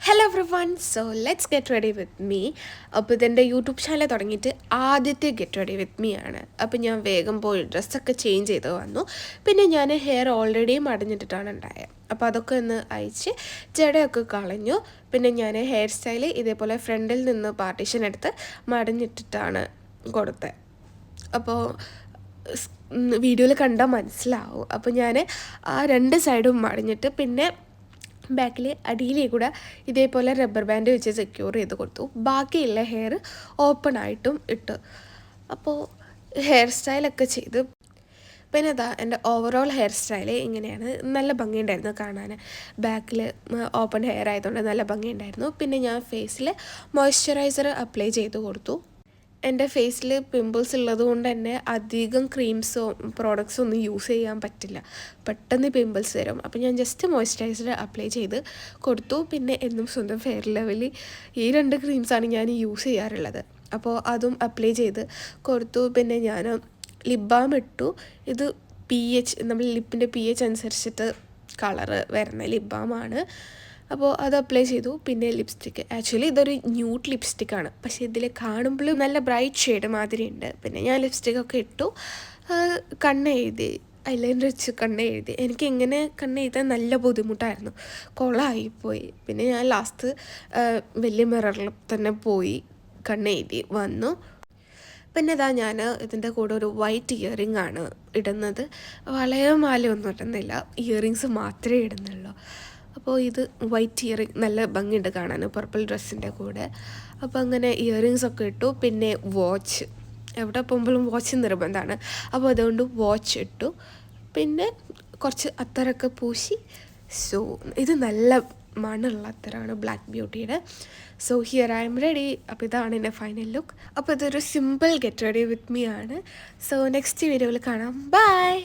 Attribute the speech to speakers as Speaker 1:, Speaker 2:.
Speaker 1: Hello every one, so let's get ready with me. അപ്പോൾ ഇതെൻ്റെ YouTube channel തുടങ്ങിയിട്ട് ആദ്യത്തെ ഗെറ്റ് റെഡി വിത്ത് മീ ആണ്. അപ്പോൾ ഞാൻ വേഗം പോയി ഡ്രസ്സൊക്കെ ചേഞ്ച് ചെയ്ത് വന്നു. പിന്നെ ഞാൻ ഹെയർ ഓൾറെഡി മടഞ്ഞിട്ടിട്ടാണ് ഉണ്ടായത്. അപ്പോൾ അതൊക്കെ ഒന്ന് അയച്ച് ജടയൊക്കെ കളഞ്ഞു. പിന്നെ ഞാൻ ഹെയർ സ്റ്റൈൽ ഇതേപോലെ ഫ്രണ്ടിൽ നിന്ന് പാർട്ടീഷൻ എടുത്ത് മടഞ്ഞിട്ടിട്ടാണ് കൊടുത്തത്. അപ്പോൾ വീഡിയോയിൽ കണ്ടാൽ മനസ്സിലാവും. അപ്പോൾ ഞാൻ ആ രണ്ട് സൈഡും മടഞ്ഞിട്ട് പിന്നെ ബാക്കിൽ അടിയിലേ കൂടെ ഇതേപോലെ റബ്ബർ ബാൻഡ് വെച്ച് സെക്യൂർ ചെയ്ത് കൊടുത്തു. ബാക്കിയുള്ള ഹെയർ ഓപ്പൺ ആയിട്ടും ഇട്ടു. അപ്പോൾ ഹെയർ സ്റ്റൈലൊക്കെ ചെയ്ത് പിന്നെ അതാ എൻ്റെ ഓവറോൾ ഹെയർ സ്റ്റൈൽ ഇങ്ങനെയാണ്. നല്ല ഭംഗിയുണ്ടായിരുന്നു കാണാൻ. ബാക്കിൽ ഓപ്പൺ ഹെയർ ആയതുകൊണ്ട് നല്ല ഭംഗിയുണ്ടായിരുന്നു. പിന്നെ ഞാൻ ഫേസിൽ മോയ്സ്ചറൈസർ അപ്ലൈ ചെയ്ത് കൊടുത്തു. എൻ്റെ ഫേസിൽ പിമ്പിൾസ് ഉള്ളത് കൊണ്ട് തന്നെ അധികം ക്രീംസോ പ്രോഡക്ട്സോ ഒന്നും യൂസ് ചെയ്യാൻ പറ്റില്ല. പെട്ടെന്ന് പിമ്പിൾസ് വരും. അപ്പോൾ ഞാൻ ജസ്റ്റ് മോയ്സ്ചറൈസർ അപ്ലൈ ചെയ്ത് കൊടുത്തു. പിന്നെ എന്നും സ്വന്തം ഫെയർ ലെവൽ ഈ രണ്ട് ക്രീംസാണ് ഞാൻ യൂസ് ചെയ്യാറുള്ളത്. അപ്പോൾ അതും അപ്ലൈ ചെയ്ത് കൊടുത്തു. പിന്നെ ഞാൻ ലിപ് ബാം ഇട്ടു. ഇത് pH, നമ്മൾ ലിപ്പിൻ്റെ pH അനുസരിച്ചിട്ട് കളറ് വരുന്ന ലിപ് ബാമാണ്. അപ്പോൾ അത് അപ്ലൈ ചെയ്തു. പിന്നെ ലിപ്സ്റ്റിക്ക്, ആക്ച്വലി ഇതൊരു ന്യൂട്ട് ലിപ്സ്റ്റിക്കാണ്, പക്ഷേ ഇതിൽ കാണുമ്പോൾ നല്ല ബ്രൈറ്റ് ഷെയ്ഡ് മാതിരി ഉണ്ട്. പിന്നെ ഞാൻ ലിപ്സ്റ്റിക്കൊക്കെ ഇട്ടു. കണ്ണെഴുതി, ഐലൈനർ വെച്ച് കണ്ണെഴുതി. എനിക്ക് ഇങ്ങനെ കണ്ണെഴുതാൻ നല്ല ബുദ്ധിമുട്ടായിരുന്നു, കൊളായിപ്പോയി. പിന്നെ ഞാൻ ലാസ്റ്റ് വലിയ മിററിൽ തന്നെ പോയി കണ്ണെഴുതി വന്നു. പിന്നെ ഇതാ ഞാൻ ഇതിൻ്റെ കൂടെ ഒരു വൈറ്റ് ഇയറിംഗ് ആണ് ഇടുന്നത്. വളയോ മാലയൊന്നും ഇടുന്നില്ല, ഇയറിങ്സ് മാത്രമേ ഇടുന്നുള്ളൂ. അപ്പോൾ ഇത് വൈറ്റ് ഇയറിങ് നല്ല ഭംഗിയുണ്ട് കാണാൻ പർപ്പിൾ ഡ്രസ്സിൻ്റെ കൂടെ. അപ്പോൾ അങ്ങനെ ഇയറിങ്സ് ഒക്കെ ഇട്ടു. പിന്നെ വാച്ച്, എവിടെ പോകുമ്പോഴും വാച്ച് നിർബന്ധമാണ്. അപ്പോൾ അതുകൊണ്ട് വാച്ച് ഇട്ടു. പിന്നെ കുറച്ച് അത്തറൊക്കെ പൂശി. സോ ഇത് നല്ല മണമുള്ള അത്തറാണ്, ബ്ലാക്ക് ബ്യൂട്ടിയുടെ. So here I am ready. അപ്പോൾ ഇതാണ് എൻ്റെ ഫൈനൽ ലുക്ക്. അപ്പോൾ ഇതൊരു simple get ready with me ആണ്. സോ നെക്സ്റ്റ് വീഡിയോയിൽ കാണാം. ബൈ.